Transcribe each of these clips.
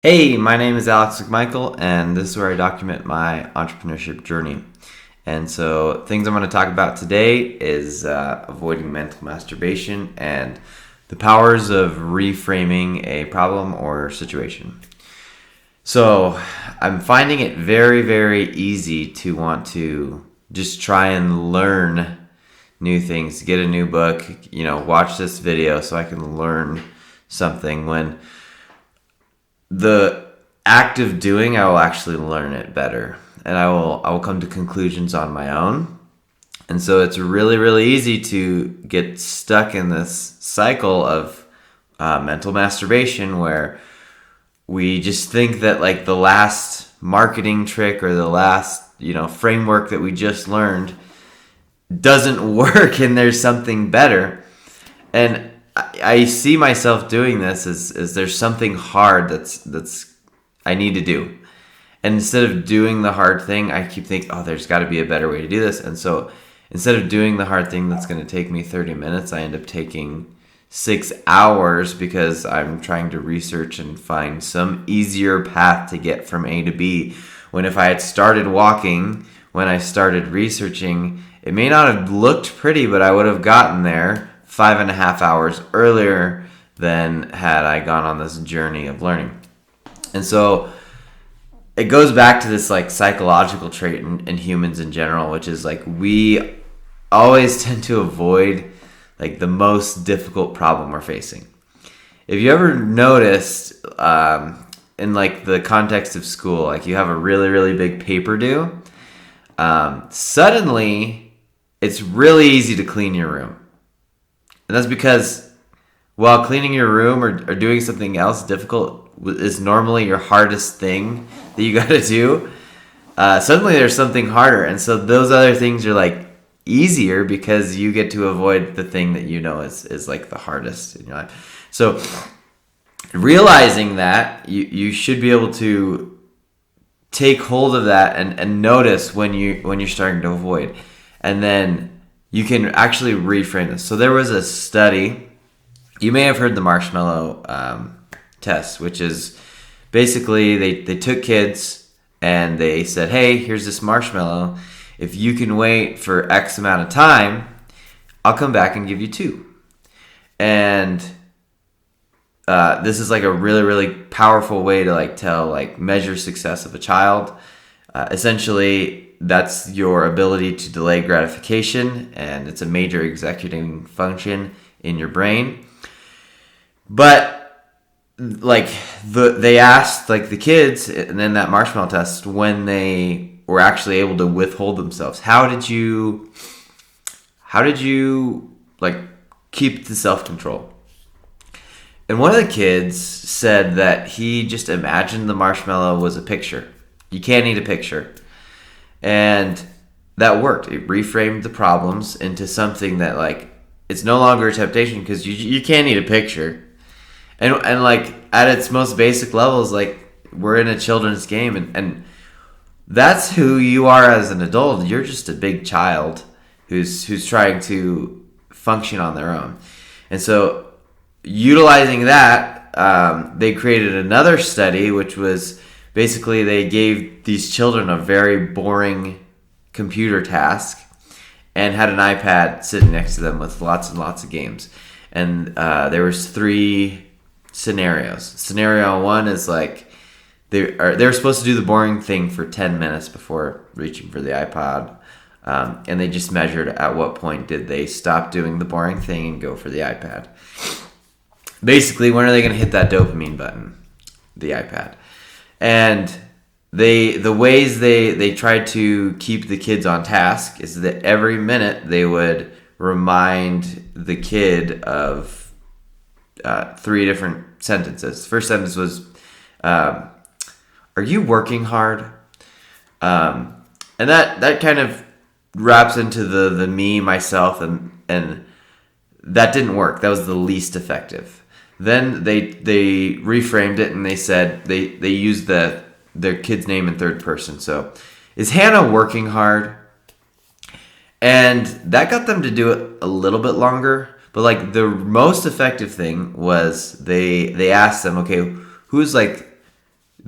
Hey, my name is Alex McMichael, and this is where I document my entrepreneurship journey. And so, things I'm going to talk about today is avoiding mental masturbation and the powers of reframing a problem or situation. So, I'm finding it very, very easy to want to just try and learn new things, get a new book, watch this video so I can learn something when the act of doing, I will actually learn it better, and I will come to conclusions on my own. And so it's really, really easy to get stuck in this cycle of mental masturbation where we just think that like the last marketing trick or the last framework that we just learned doesn't work and there's something better. And I see myself doing this as there's something hard that's I need to do. And instead of doing the hard thing, I keep thinking, oh, there's got to be a better way to do this. And so instead of doing the hard thing that's going to take me 30 minutes, I end up taking 6 hours because I'm trying to research and find some easier path to get from A to B. When if I had started walking when I started researching, it may not have looked pretty, but I would have gotten there 5.5 hours earlier than had I gone on this journey of learning. And so it goes back to this like psychological trait in humans in general, which is like we always tend to avoid like the most difficult problem we're facing. If you ever noticed in like the context of school, like you have a really, really big paper due, suddenly it's really easy to clean your room. And that's because while cleaning your room or doing something else difficult is normally your hardest thing that you got to do, suddenly there's something harder. And so those other things are like easier because you get to avoid the thing that you know is like the hardest in your life. So realizing that, you should be able to take hold of that and notice when you're starting to avoid. And then you can actually reframe this. So there was a study, you may have heard the marshmallow test, which is basically they took kids and they said, hey, here's this marshmallow. If you can wait for X amount of time, I'll come back and give you 2. And this is like a really, really powerful way to measure success of a child. Essentially, that's your ability to delay gratification, and it's a major executing function in your brain. But they asked like the kids, and then that marshmallow test, when they were actually able to withhold themselves. How did you like keep the self-control? And one of the kids said that he just imagined the marshmallow was a picture. You can't eat a picture. And that worked. It reframed the problems into something that like it's no longer a temptation because you can't eat a picture. And like at its most basic levels, like we're in a children's game and that's who you are as an adult. You're just a big child who's trying to function on their own. And so utilizing that, they created another study, which was basically they gave these children a very boring computer task and had an iPad sitting next to them with lots and lots of games. And there was 3 scenarios. Scenario 1 is like they're supposed to do the boring thing for 10 minutes before reaching for the iPod. And they just measured at what point did they stop doing the boring thing and go for the iPad. Basically, when are they going to hit that dopamine button? The iPad. And the ways they tried to keep the kids on task is that every minute they would remind the kid of 3 different sentences. The first sentence was, are you working hard? And that kind of wraps into the me, myself, and that didn't work. That was the least effective. Then they reframed it and they said they used their kid's name in third person. So, is Hannah working hard? And that got them to do it a little bit longer. But like the most effective thing was they asked them, okay, who's like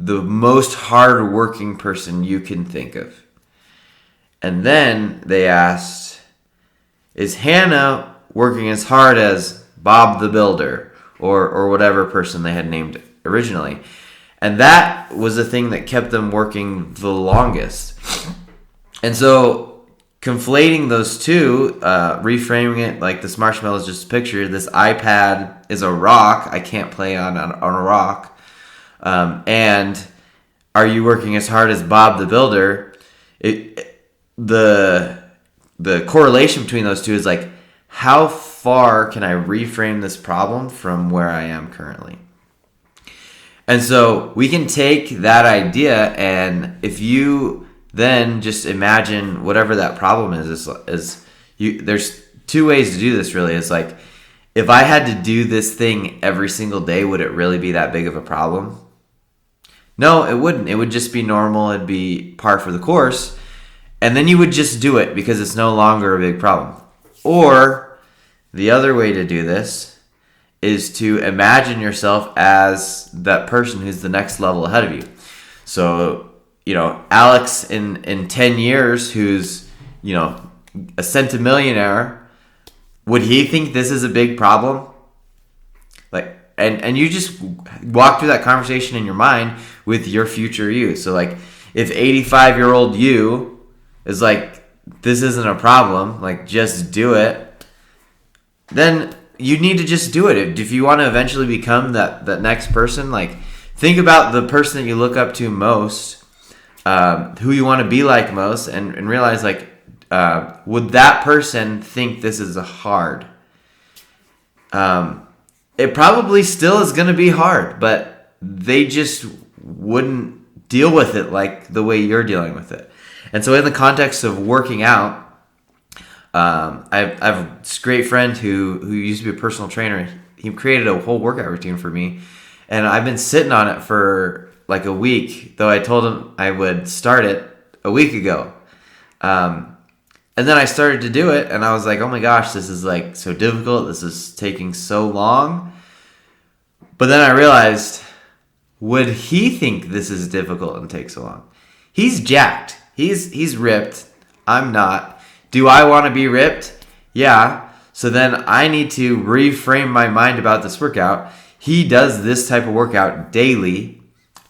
the most hardworking person you can think of. And then they asked, is Hannah working as hard as Bob the Builder or whatever person they had named originally? And that was the thing that kept them working the longest. And so conflating those two, reframing it like this marshmallow is just a picture. This iPad is a rock. I can't play on a rock. And are you working as hard as Bob the Builder? The correlation between those two is like, how far can I reframe this problem from where I am currently? And so we can take that idea, and if you then just imagine whatever that problem there's two ways to do this really. It's like, if I had to do this thing every single day, would it really be that big of a problem? No, it wouldn't. It would just be normal. It'd be par for the course. And then you would just do it because it's no longer a big problem. Or the other way to do this is to imagine yourself as that person who's the next level ahead of you. So, Alex in 10 years, who's, a centimillionaire, would he think this is a big problem? Like, and you just walk through that conversation in your mind with your future you. So like, if 85-year-old you is like, this isn't a problem, like just do it, then you need to just do it. If you want to eventually become that next person, like think about the person that you look up to most, who you want to be like most, and realize like, would that person think this is hard? It probably still is going to be hard, but they just wouldn't deal with it like the way you're dealing with it. And so in the context of working out, I have this great friend who used to be a personal trainer. He created a whole workout routine for me, and I've been sitting on it for like a week, though I told him I would start it a week ago. And then I started to do it, and I was like, oh my gosh, this is like so difficult. This is taking so long. But then I realized, would he think this is difficult and take so long? He's jacked. He's ripped. I'm not. Do I want to be ripped? Yeah. So then I need to reframe my mind about this workout. He does this type of workout daily.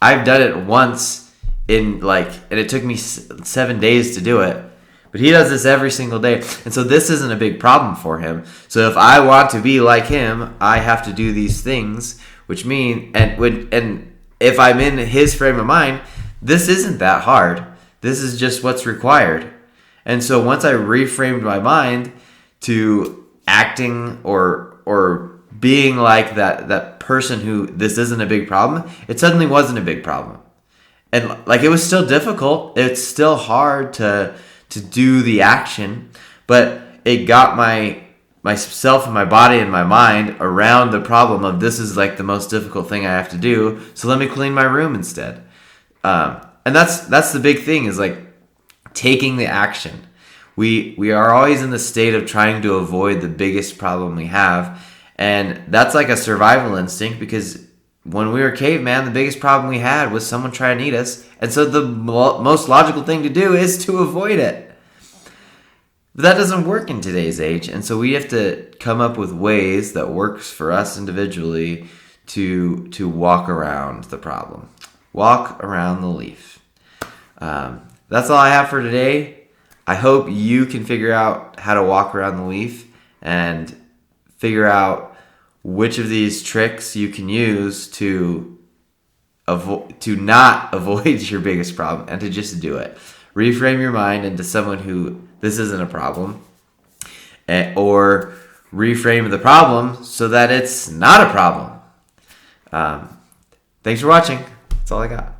I've done it once and it took me 7 days to do it. But he does this every single day. And so this isn't a big problem for him. So if I want to be like him, I have to do these things, which mean, and if I'm in his frame of mind, this isn't that hard. This is just what's required. And so once I reframed my mind to acting or being like that person who this isn't a big problem, it suddenly wasn't a big problem. And like, it was still difficult. It's still hard to do the action, but it got myself and my body and my mind around the problem of this is like the most difficult thing I have to do. So let me clean my room instead. And that's the big thing, is like taking the action. We are always in the state of trying to avoid the biggest problem we have. And that's like a survival instinct, because when we were caveman, the biggest problem we had was someone trying to eat us. And so the most logical thing to do is to avoid it. But that doesn't work in today's age. And so we have to come up with ways that works for us individually to walk around the problem. Walk around the leaf. That's all I have for today. I hope you can figure out how to walk around the leaf and figure out which of these tricks you can use to not avoid your biggest problem, and to just do it. Reframe your mind into someone who this isn't a problem, or reframe the problem so that it's not a problem. Thanks for watching. That's all I got.